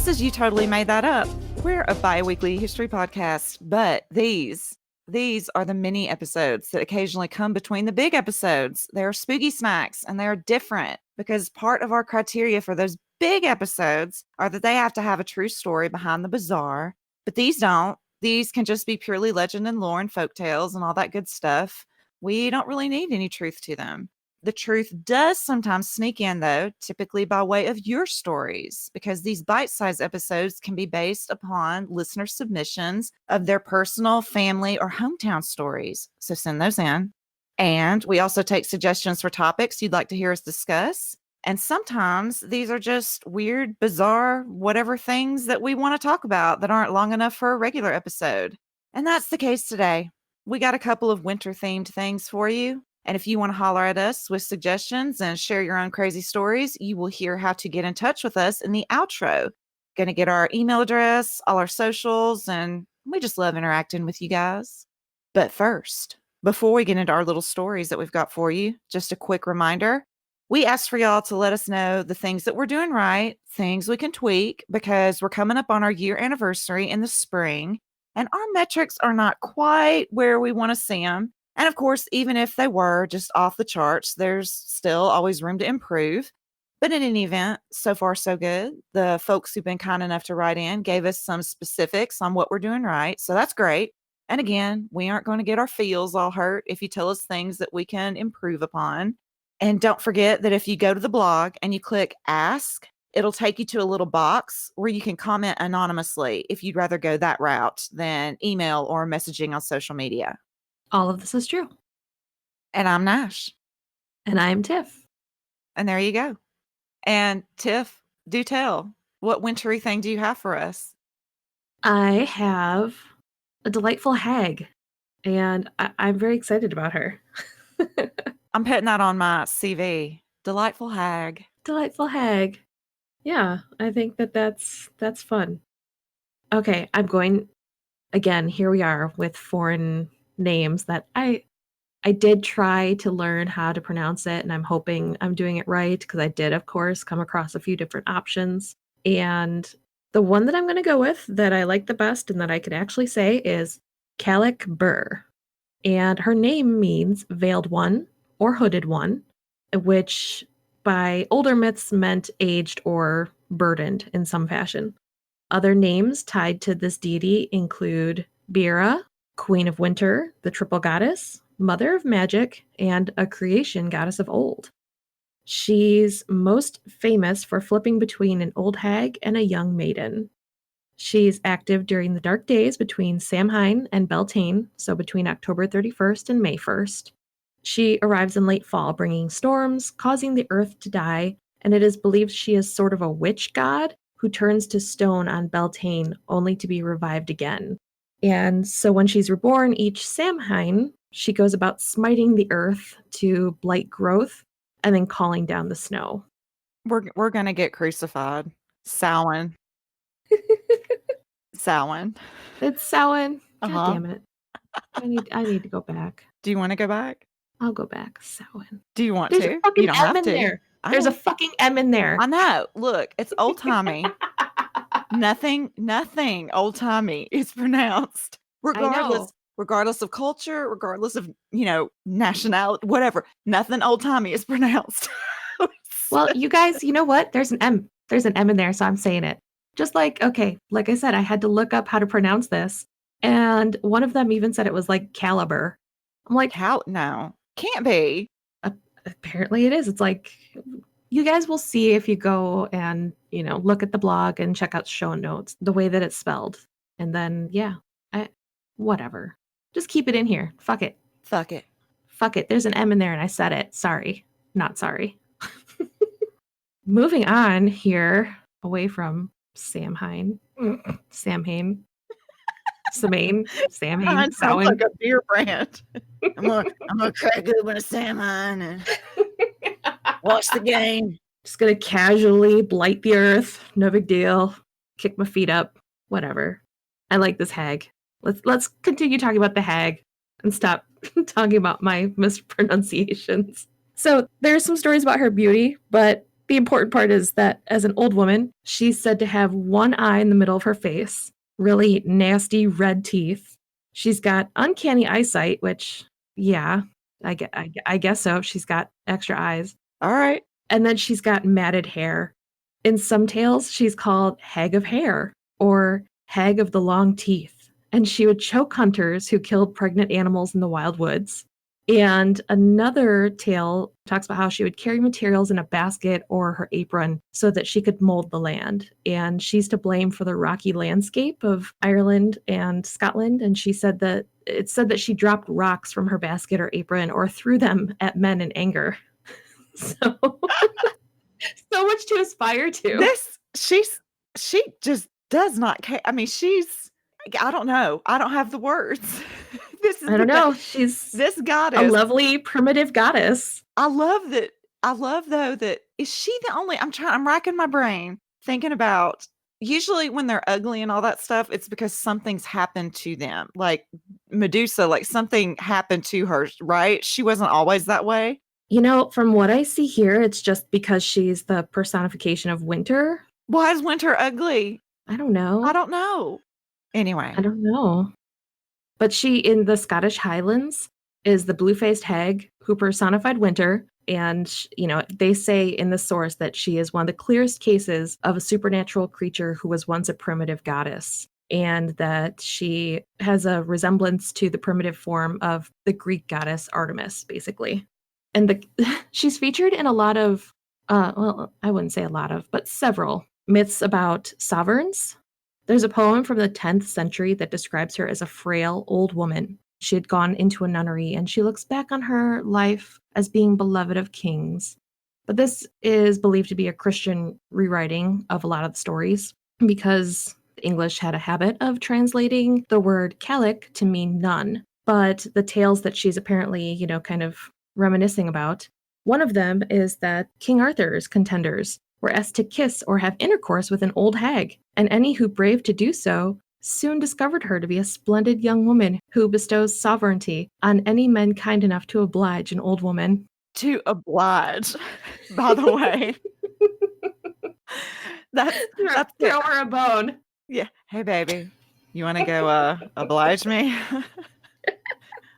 Just as you totally made that up, we're a bi-weekly history podcast, but these are the mini episodes that occasionally come between the big episodes. They're spooky snacks, and they're different because part of our criteria for those big episodes are that they have to have a true story behind the bizarre, but these don't. These can just be purely legend and lore and folktales and all that good stuff. We don't really need any truth to them. The truth does sometimes sneak in, though, typically by way of your stories, because these bite-sized episodes can be based upon listener submissions of their personal, family, or hometown stories. So send those in. And we also take suggestions for topics you'd like to hear us discuss. And sometimes these are just weird, bizarre, whatever things that we want to talk about that aren't long enough for a regular episode. And that's the case today. We got a couple of winter-themed things for you. And if you want to holler at us with suggestions and share your own crazy stories, you will hear how to get in touch with us in the outro. Going to get our email address, all our socials, and we just love interacting with you guys. But first, before we get into our little stories that we've got for you, just a quick reminder. We asked for y'all to let us know the things that we're doing right, things we can tweak, because we're coming up on our year anniversary in the spring, and our metrics are not quite where we want to see them. And of course, even if they were just off the charts, there's still always room to improve. But in any event, so far so good. The folks who've been kind enough to write in gave us some specifics on what we're doing right. So that's great. And again, we aren't going to get our feels all hurt if you tell us things that we can improve upon. And don't forget that if you go to the blog and you click Ask, it'll take you to a little box where you can comment anonymously if you'd rather go that route than email or messaging on social media. All of this is true. And I'm Nash. And I'm Tiff. And there you go. And Tiff, do tell, what wintry thing do you have for us? I have a delightful hag, and I'm very excited about her. I'm putting that on my CV. Delightful hag. Delightful hag. Yeah, I think that's fun. Okay, I'm going, again, here we are with foreign names that I did try to learn how to pronounce it, and I'm hoping I'm doing it right, because I did, of course, come across a few different options. And the one that I'm going to go with that I like the best and that I can actually say is Calleach Bheur. And her name means veiled one or hooded one, which by older myths meant aged or burdened in some fashion. Other names tied to this deity include Beira, Queen of Winter, the triple goddess, mother of magic, and a creation goddess of old. She's most famous for flipping between an old hag and a young maiden. She's active during the dark days between Samhain and Beltane, so between October 31st and May 1st. She arrives in late fall, bringing storms, causing the earth to die, and it is believed she is sort of a witch god who turns to stone on Beltane only to be revived again. And so when she's reborn each Samhain, she goes about smiting the earth to blight growth and then calling down the snow. We're going to get crucified. Samhain. Samhain. It's Samhain. God damn it. I need to go back. Do you want to go back? I'll go back. Samhain. Do you want There's to? A fucking you don't M have in to. There. There's a fucking M in there. I know. Look, it's old timey. Nothing old timey is pronounced. Regardless of culture, regardless of, nationality, whatever. Nothing old timey is pronounced. Well, you guys, you know what? There's an M. There's an M in there, so I'm saying it. Just like I said, I had to look up how to pronounce this. And one of them even said it was like caliber. I'm like, how? No, can't be. Apparently it is. It's like, you guys will see if you go and, look at the blog and check out show notes, the way that it's spelled. And then, whatever. Just keep it in here. Fuck it. Fuck it. Fuck it. There's an M in there and I said it. Sorry. Not sorry. Moving on here, away from Samhain. Samhain. Samhain. Sounds like a beer brand. I'm gonna crack open a Samhain and watch the game. Just gonna casually blight the earth. No big deal. Kick my feet up. Whatever. I like this hag. Let's continue talking about the hag and stop talking about my mispronunciations. So there's some stories about her beauty, but the important part is that as an old woman, she's said to have one eye in the middle of her face, really nasty red teeth. She's got uncanny eyesight, which, yeah, I guess so. She's got extra eyes. All right. And then she's got matted hair. In some tales, she's called Hag of Hair or Hag of the Long Teeth. And she would choke hunters who killed pregnant animals in the wild woods. And another tale talks about how she would carry materials in a basket or her apron so that she could mold the land. And she's to blame for the rocky landscape of Ireland and Scotland. And she said that it's said that she dropped rocks from her basket or apron or threw them at men in anger. So, so much to aspire to. She just does not care. I mean, I don't know. I don't have the words. I don't know. She's this goddess, a lovely primitive goddess. I love though that is she the only I'm racking my brain thinking about usually when they're ugly and all that stuff, it's because something's happened to them. Like Medusa, like something happened to her, right? She wasn't always that way. You know, from what I see here, it's just because she's the personification of winter. Why is winter ugly? I don't know. I don't know. Anyway. I don't know. But she, in the Scottish Highlands, is the blue-faced hag who personified winter. And, you know, they say in the source that she is one of the clearest cases of a supernatural creature who was once a primitive goddess. And that she has a resemblance to the primitive form of the Greek goddess Artemis, basically. And she's featured in a lot of, well, I wouldn't say a lot of, but several myths about sovereigns. There's a poem from the 10th century that describes her as a frail old woman. She had gone into a nunnery, and she looks back on her life as being beloved of kings. But this is believed to be a Christian rewriting of a lot of the stories because the English had a habit of translating the word Calleach to mean nun. But the tales that she's apparently, you know, kind of reminiscing about, one of them is that King Arthur's contenders were asked to kiss or have intercourse with an old hag, and any who braved to do so soon discovered her to be a splendid young woman who bestows sovereignty on any men kind enough to oblige an old woman. To oblige, by the way. that's throw her a bone. Yeah. Hey, baby, you want to go oblige me?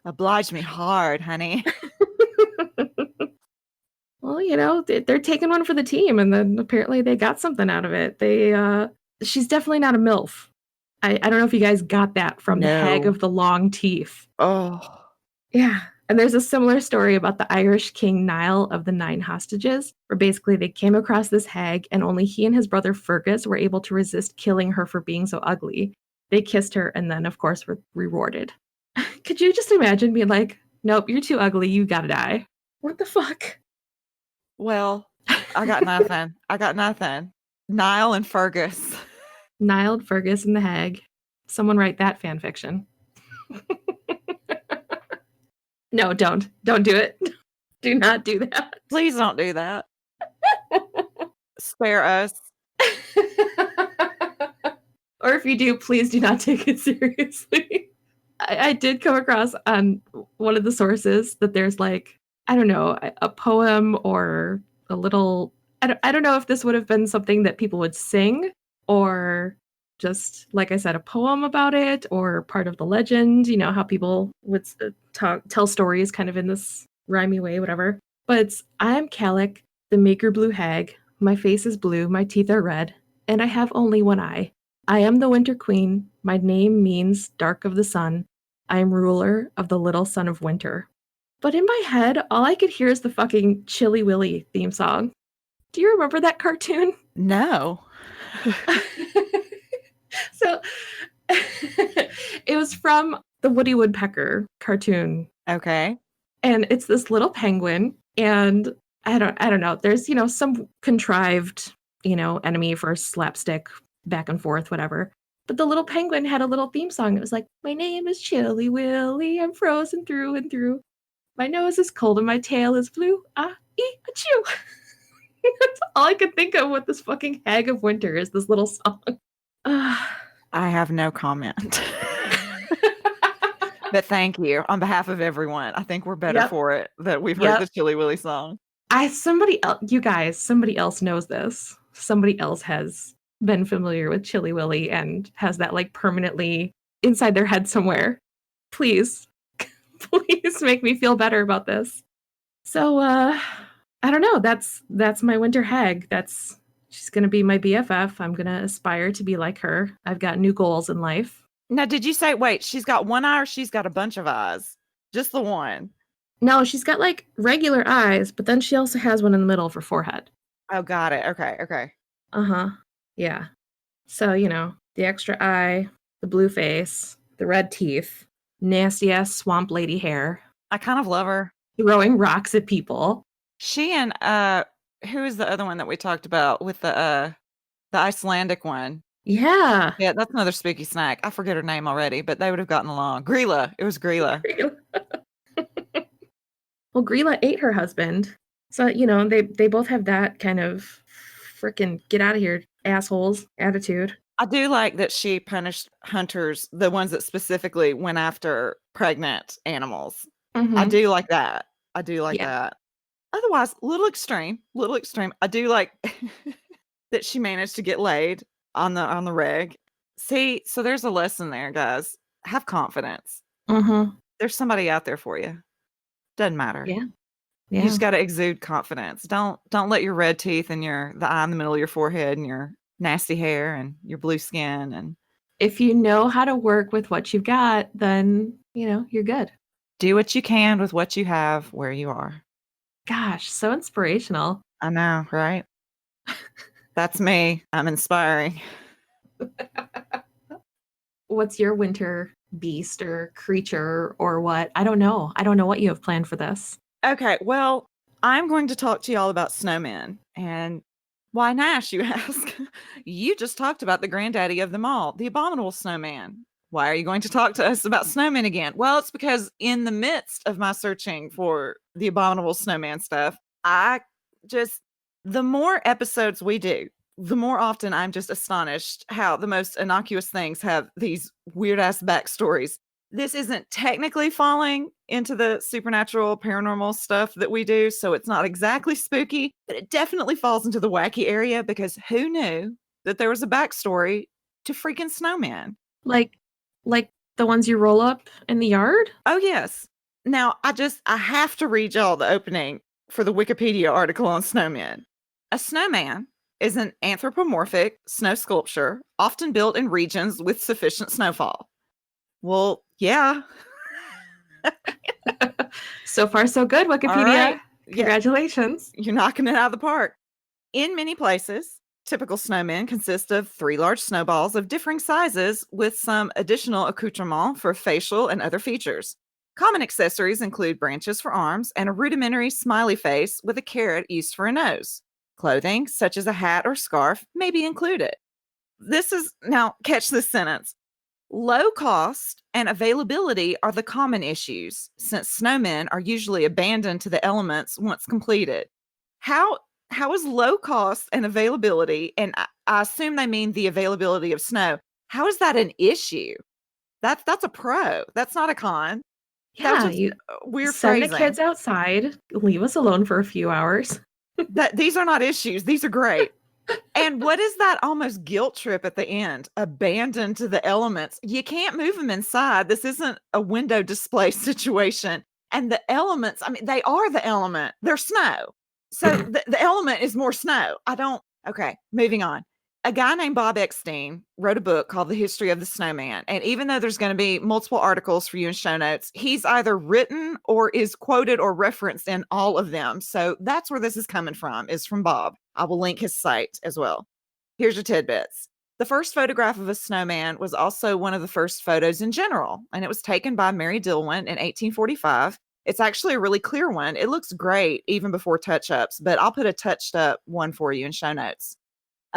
Oblige me hard, honey. Well, you know, they're taking one for the team, and then apparently they got something out of it. She's definitely not a MILF. I don't know if you guys got that from the Hag of the Long Teeth. Oh. Yeah. And there's a similar story about the Irish King Niall of the 9 Hostages, where basically they came across this hag, and only he and his brother Fergus were able to resist killing her for being so ugly. They kissed her and then, of course, were rewarded. Could you just imagine being like, nope, you're too ugly, you gotta die. What the fuck? Well, I got nothing. Niall and Fergus. Niall, Fergus, and the hag. Someone write that fan fiction. No, don't. Don't do it. Do not do that. Please don't do that. Spare us. Or if you do, please do not take it seriously. I did come across on one of the sources that there's like, I don't know, a poem or a little, I don't know if this would have been something that people would sing or just, like I said, a poem about it or part of the legend, you know, how people would tell stories kind of in this rhymey way, whatever. But it's, I am Calleach, the maker blue hag. My face is blue, my teeth are red, and I have only one eye. I am the winter queen. My name means dark of the sun. I am ruler of the little son of winter. But in my head, all I could hear is the fucking Chilly Willy theme song. Do you remember that cartoon? No. So it was from the Woody Woodpecker cartoon. Okay. And it's this little penguin, and I don't know. There's, you know, some contrived, you know, enemy for slapstick back and forth, whatever. But the little penguin had a little theme song. It was like, my name is Chilly Willy. I'm frozen through and through. My nose is cold and my tail is blue. Achoo. That's all I could think of with this fucking Hag of Winter is this little song. I have no comment. But thank you on behalf of everyone. I think we're better for it that we've heard the Chilly Willy song. Somebody else knows this. Somebody else has been familiar with Chili Willy and has that like permanently inside their head somewhere. Please, please make me feel better about this. So I don't know. That's my winter hag. She's gonna be my BFF. I'm gonna aspire to be like her. I've got new goals in life. Now, did you say, wait, she's got one eye or she's got a bunch of eyes? Just the one. No, she's got like regular eyes, but then she also has one in the middle of her forehead. Oh, got it. Okay, okay. Uh-huh. Yeah. So, the extra eye, the blue face, the red teeth, nasty ass swamp lady hair, I kind of love her. throwing rocks at people. She and who is the other one that we talked about with the Icelandic one? Yeah. Yeah, that's another spooky snack. I forget her name already, but they would have gotten along. Grilla. It was Grilla. Well, Grilla ate her husband. So, they both have that kind of freaking get out of here, assholes attitude. I do like that she punished hunters, the ones that specifically went after pregnant animals. I do like that. I do like that. Otherwise, little extreme. I do like that she managed to get laid on the reg. See, so there's a lesson there, guys. Have confidence. There's somebody out there for you. Doesn't matter. Yeah. You just got to exude confidence. Don't let your red teeth and the eye in the middle of your forehead and your nasty hair and your blue skin and if you know how to work with what you've got, then, you're good. Do what you can with what you have where you are. Gosh, so inspirational. I know, right? That's me. I'm inspiring. What's your winter beast or creature or what? I don't know. I don't know what you have planned for this. Okay, well, I'm going to talk to y'all about snowmen. And why Nash, you ask? You just talked about the granddaddy of them all, the abominable snowman. Why are you going to talk to us about snowmen again? Well, it's because in the midst of my searching for the abominable snowman stuff, the more episodes we do, the more often I'm just astonished how the most innocuous things have these weird ass backstories. This isn't technically falling into the supernatural paranormal stuff that we do, so it's not exactly spooky, but it definitely falls into the wacky area because who knew that there was a backstory to freaking snowmen? Like the ones you roll up in the yard? Oh, yes. Now, I have to read y'all the opening for the Wikipedia article on snowmen. A snowman is an anthropomorphic snow sculpture often built in regions with sufficient snowfall. Well, yeah. So far, so good, Wikipedia. Right. Congratulations. Yeah. You're knocking it out of the park. In many places, typical snowmen consist of 3 large snowballs of differing sizes with some additional accoutrement for facial and other features. Common accessories include branches for arms and a rudimentary smiley face with a carrot used for a nose. Clothing, such as a hat or scarf, may be included. Now, catch this sentence. Low cost and availability are the common issues, since snowmen are usually abandoned to the elements once completed. How is low cost and availability, and I assume they mean the availability of snow, how is that an issue? That's a pro. That's not a con. Yeah, you weird send phrasing. the kids outside, leave us alone for a few hours. These are not issues. These are great. And what is that almost guilt trip at the end? Abandoned to the elements. You can't move them inside. This isn't a window display situation. And the elements, I mean, they are the element. They're snow. So the element is more snow. Okay, moving on. A guy named Bob Eckstein wrote a book called The History of the Snowman. And even though there's going to be multiple articles for you in show notes, he's either written or is quoted or referenced in all of them. So that's where this is coming from, is from Bob. I will link his site as well. Here's your tidbits. The first photograph of a snowman was also one of the first photos in general, and it was taken by Mary Dillwyn in 1845. It's actually a really clear one. It looks great even before touch-ups, but I'll put a touched-up one for you in show notes.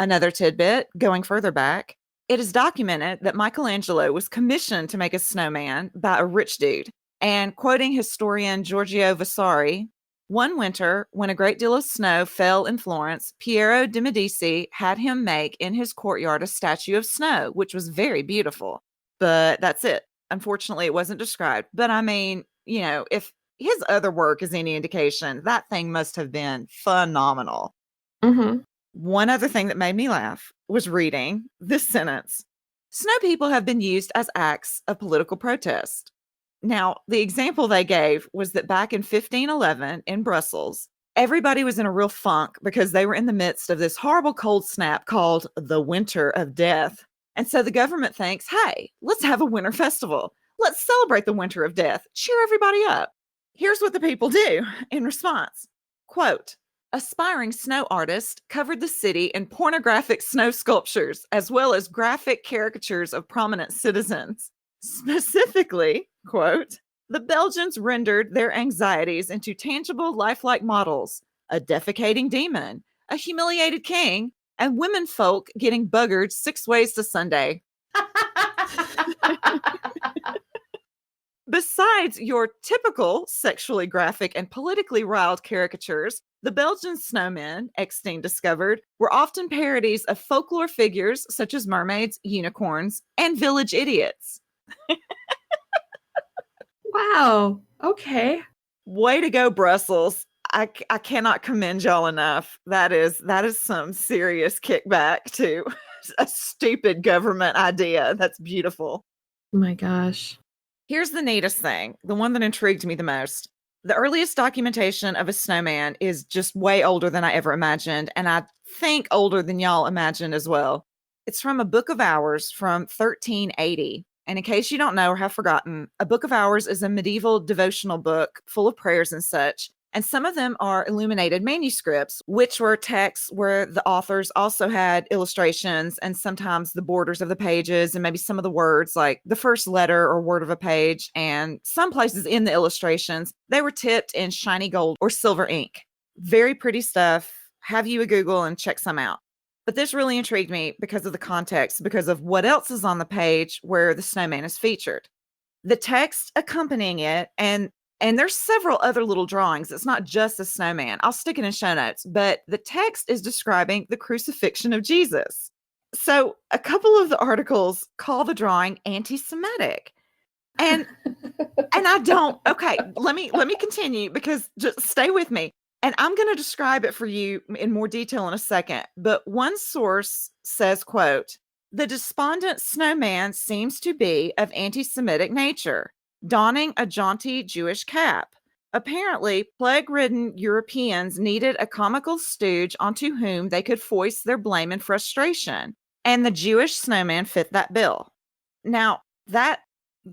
Another tidbit, going further back, it is documented that Michelangelo was commissioned to make a snowman by a rich dude. And quoting historian Giorgio Vasari, one winter, when a great deal of snow fell in Florence, Piero de Medici had him make in his courtyard a statue of snow, which was very beautiful. But that's it. Unfortunately, it wasn't described. But I mean, if his other work is any indication, that thing must have been phenomenal. Mm-hmm. One other thing that made me laugh was reading this sentence. Snow people have been used as acts of political protest. Now, the example they gave was that back in 1511 in Brussels, everybody was in a real funk because they were in the midst of this horrible cold snap called the Winter of Death. And so the government thinks, hey, let's have a winter festival. Let's celebrate the Winter of Death. Cheer everybody up. Here's what the people do in response. Quote, aspiring snow artists covered the city in pornographic snow sculptures, as well as graphic caricatures of prominent citizens. Specifically, quote, the Belgians rendered their anxieties into tangible, lifelike models, a defecating demon, a humiliated king, and women folk getting buggered 6 ways to Sunday. Besides your typical sexually graphic and politically riled caricatures, the Belgian snowmen, Eckstein discovered, were often parodies of folklore figures such as mermaids, unicorns, and village idiots. Wow. Okay. Way to go, Brussels. I cannot commend y'all enough. That is some serious kickback to a stupid government idea. That's beautiful. Oh my gosh. Here's the neatest thing, the one that intrigued me the most. The earliest documentation of a snowman is just way older than I ever imagined, and I think older than y'all imagined as well. It's from a Book of Hours from 1380. And in case you don't know or have forgotten, a Book of Hours is a medieval devotional book full of prayers and such. And some of them are illuminated manuscripts, which were texts where the authors also had illustrations and sometimes the borders of the pages and maybe some of the words, like the first letter or word of a page. And some places in the illustrations, they were tipped in shiny gold or silver ink. Very pretty stuff. Have you a Google and check some out. But this really intrigued me because of the context, because of what else is on the page where the snowman is featured. The text accompanying it, and there's several other little drawings. It's not just a snowman. I'll stick it in show notes, but the text is describing the crucifixion of Jesus. So a couple of the articles call the drawing anti-Semitic. And I don't, okay, let me continue because just stay with me. And I'm going to describe it for you in more detail in a second. But one source says, quote, the despondent snowman seems to be of anti-Semitic nature, donning a jaunty Jewish cap. Apparently, plague-ridden Europeans needed a comical stooge onto whom they could foist their blame and frustration. And the Jewish snowman fit that bill. Now, that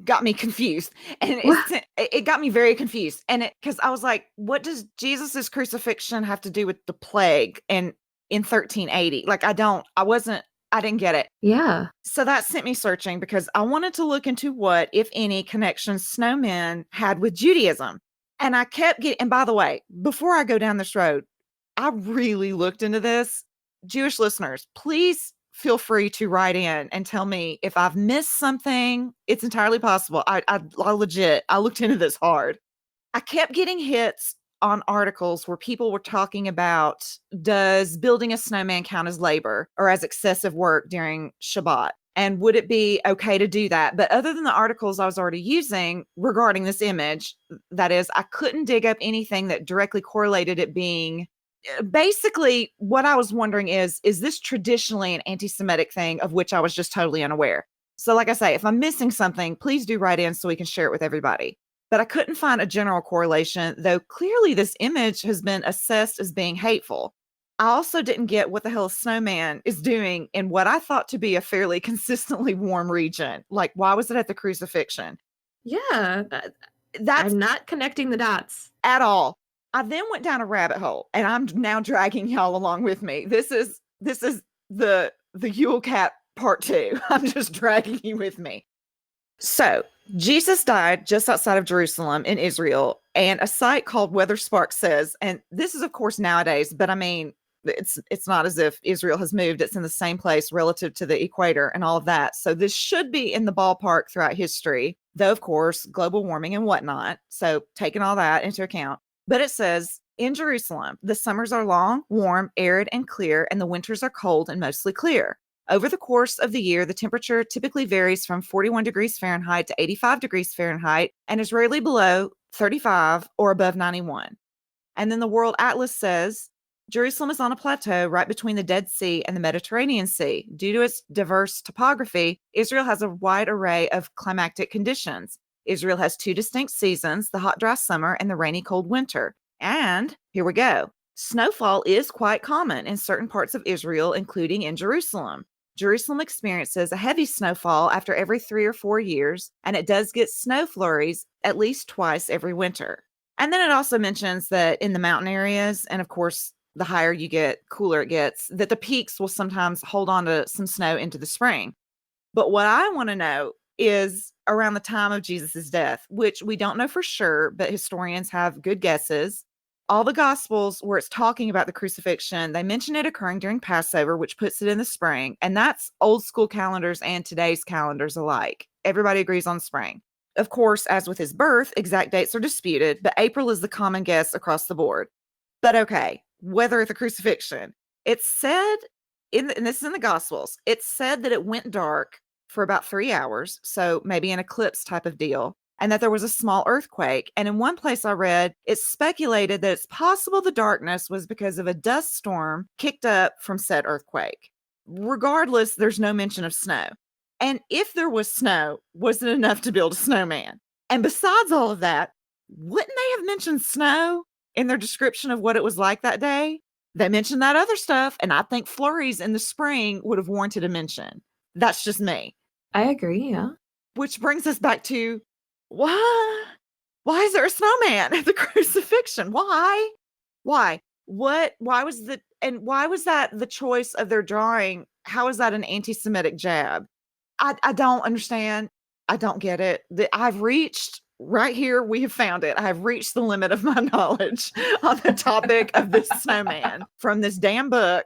got me confused, and it got me very confused, and because I was like, what does Jesus's crucifixion have to do with the plague and in 1380? Like, I didn't get it. Yeah. So that sent me searching because I wanted to look into what, if any, connections snowmen had with Judaism. And I kept getting, and by the way, before I go down this road, I really looked into this. Jewish listeners, please feel free to write in and tell me if I've missed something. It's entirely possible. I looked into this hard. I kept getting hits on articles where people were talking about, does building a snowman count as labor or as excessive work during Shabbat? And would it be okay to do that? But other than the articles I was already using regarding this image, that is, I couldn't dig up anything that directly correlated it being. Basically, what I was wondering is this traditionally an anti-Semitic thing of which I was just totally unaware? So like I say, if I'm missing something, please do write in so we can share it with everybody. But I couldn't find a general correlation, though clearly this image has been assessed as being hateful. I also didn't get what the hell a snowman is doing in what I thought to be a fairly consistently warm region. Like, why was it at the crucifixion? Yeah. That's I'm not connecting the dots at all. I then went down a rabbit hole, and I'm now dragging y'all along with me. This is the Yule Cap part 2. I'm just dragging you with me. So Jesus died just outside of Jerusalem in Israel, and a site called Weather Spark says, and this is of course nowadays, but I mean, it's not as if Israel has moved. It's in the same place relative to the equator and all of that. So this should be in the ballpark throughout history, though of course, global warming and whatnot. So taking all that into account. But it says, in Jerusalem, the summers are long, warm, arid, and clear, and the winters are cold and mostly clear. Over the course of the year, the temperature typically varies from 41 degrees Fahrenheit to 85 degrees Fahrenheit and is rarely below 35, or above 91. And then the World Atlas says Jerusalem is on a plateau right between the Dead Sea and the Mediterranean Sea. Due to its diverse topography, Israel has a wide array of climatic conditions. Israel has 2 distinct seasons, the hot, dry summer and the rainy, cold winter. And here we go. Snowfall is quite common in certain parts of Israel, including in Jerusalem. Jerusalem experiences a heavy snowfall after every 3 or 4 years, and it does get snow flurries at least twice every winter. And then it also mentions that in the mountain areas, and of course, the higher you get, cooler it gets, that the peaks will sometimes hold on to some snow into the spring. But what I want to know is around the time of Jesus's death, which we don't know for sure, but historians have good guesses. All the Gospels where it's talking about the crucifixion, they mention it occurring during Passover, which puts it in the spring. And that's old school calendars and today's calendars alike. Everybody agrees on spring. Of course, as with his birth, exact dates are disputed, but April is the common guess across the board. But okay, whether at the crucifixion, it's said, and this is in the Gospels, it's said that it went dark for about 3 hours, so maybe an eclipse type of deal, and that there was a small earthquake. And in one place I read, it's speculated that it's possible the darkness was because of a dust storm kicked up from said earthquake. Regardless, there's no mention of snow. And if there was snow, was it enough to build a snowman? And besides all of that, wouldn't they have mentioned snow in their description of what it was like that day? They mentioned that other stuff, and I think flurries in the spring would have warranted a mention. That's just me. I agree, yeah. Which brings us back to why is there a snowman at the crucifixion? Why? Why was that the choice of their drawing? How is that an anti-Semitic jab? I don't understand. I don't get it. I've reached right here. We have found it. I have reached the limit of my knowledge on the topic of this snowman from this damn book.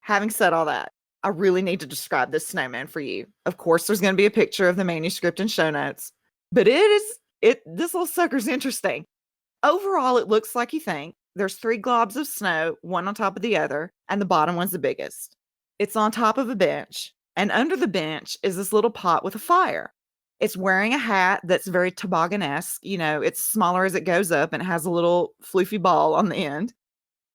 Having said all that, I really need to describe this snowman for you. Of course, there's going to be a picture of the manuscript in show notes, but this little sucker's interesting. Overall, it looks like you think. There's 3 globs of snow, one on top of the other, and the bottom one's the biggest. It's on top of a bench, and under the bench is this little pot with a fire. It's wearing a hat that's very toboggan-esque. You know, it's smaller as it goes up, and it has a little floofy ball on the end.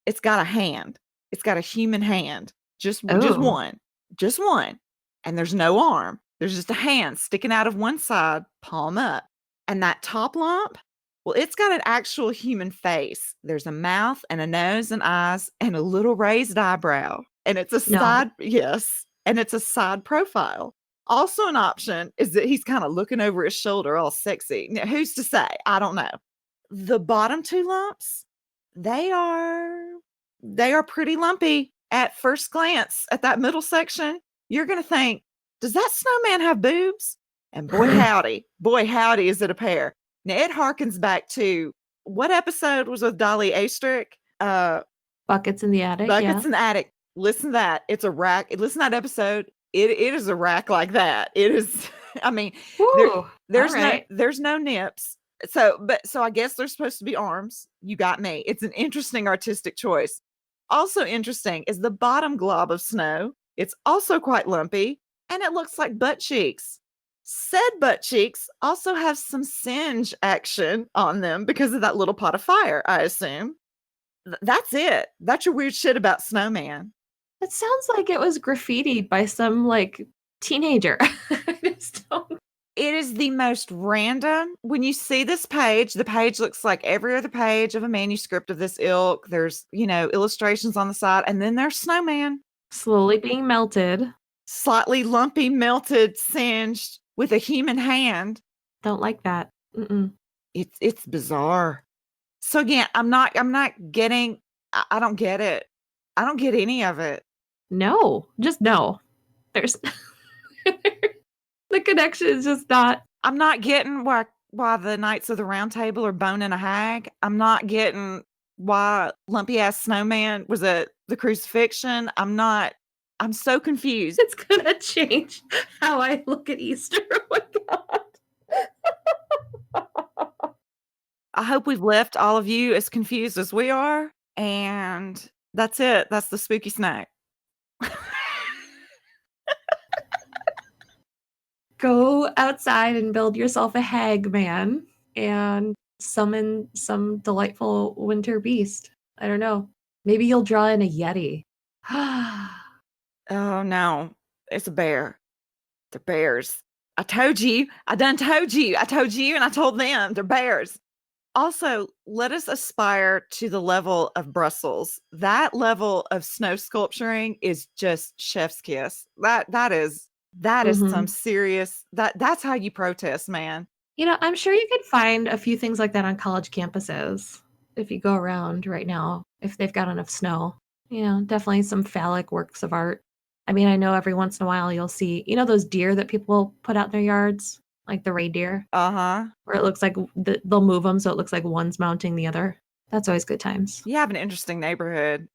It's got a hand. It's got a human hand. Just one. Just one. And there's no arm. There's just a hand sticking out of one side, palm up. And that top lump, well, it's got an actual human face. There's a mouth and a nose and eyes and a little raised eyebrow. And it's a side, yes, and it's a side profile. Also an option is that he's kind of looking over his shoulder all sexy. Now, who's to say? I don't know. The bottom 2 lumps, they are pretty lumpy at first glance. At that middle section, you're going to think, does that snowman have boobs? And boy, howdy, is it a pair. Now, it harkens back to what episode was with Dolly Astrick? Buckets in the Attic. Buckets in the Attic. Listen to that. It's a rack. Listen to that episode. It is a rack like that. It is, I mean, there's no nips. So I guess there's supposed to be arms. You got me. It's an interesting artistic choice. Also interesting is the bottom glob of snow. It's also quite lumpy, and it looks like butt cheeks. Said butt cheeks also have some singe action on them because of that little pot of fire, I assume. That's it. That's your weird shit about Snowman. It sounds like it was graffitied by some, like, teenager. I just don't. It is the most random. When you see this page, the page looks like every other page of a manuscript of this ilk. There's, illustrations on the side, and then there's Snowman. Slowly being melted. Slightly lumpy, melted, singed with a human hand. Don't like that. Mm-mm. It's bizarre. So again, I'm not getting, I don't get it. I don't get any of it. No, just no. There's the connection is just not. I'm not getting why the Knights of the Round Table are boning a hag. I'm not getting why lumpy ass snowman was at the crucifixion. I'm so confused. It's gonna change how I look at Easter. Oh my God. I hope we've left all of you as confused as we are. And that's it. That's the spooky snack. Go outside and build yourself a hag, man. And summon some delightful winter beast. I don't know. Maybe you'll draw in a yeti. Oh no, it's a bear. They're bears. I told you. I done told you. I told you and I told them. They're bears. Also, let us aspire to the level of Brussels. That level of snow sculpturing is just chef's kiss. That is some Mhm. serious that's how you protest, man. You know, I'm sure you could find a few things like that on college campuses if you go around right now, if they've got enough snow. You know, definitely some phallic works of art. I mean, I know every once in a while you'll see, you know, those deer that people put out in their yards, like the reindeer, Uh-huh. where it looks like they'll move them so it looks like one's mounting the other. That's always good times. You have an interesting neighborhood.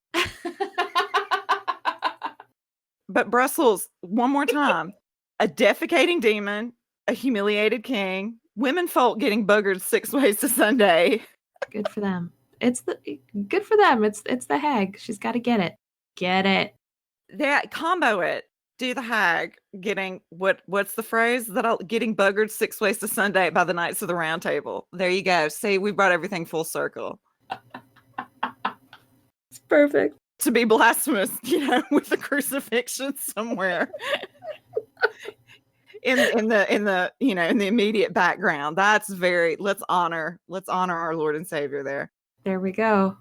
But Brussels, one more time. A defecating demon, a humiliated king, women folk getting buggered 6 ways to Sunday. Good for them. Good for them. It's the hag. She's got to get it. Get it. That combo it. Do the hag getting what's the phrase that I'll getting buggered 6 ways to Sunday by the Knights of the Round Table. There you go. See, we brought everything full circle. It's perfect. To be blasphemous, with the crucifixion somewhere in the in the immediate background. That's very let's honor our Lord and Savior there. There we go.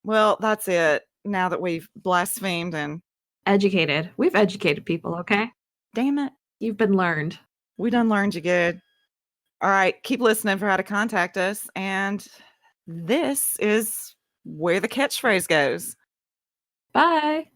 Well, that's it. Now that we've blasphemed and Educated. We've educated people, okay? damn it, You've been learned. we done learned you good. All right, keep listening for how to contact us. And this is where the catchphrase goes. Bye.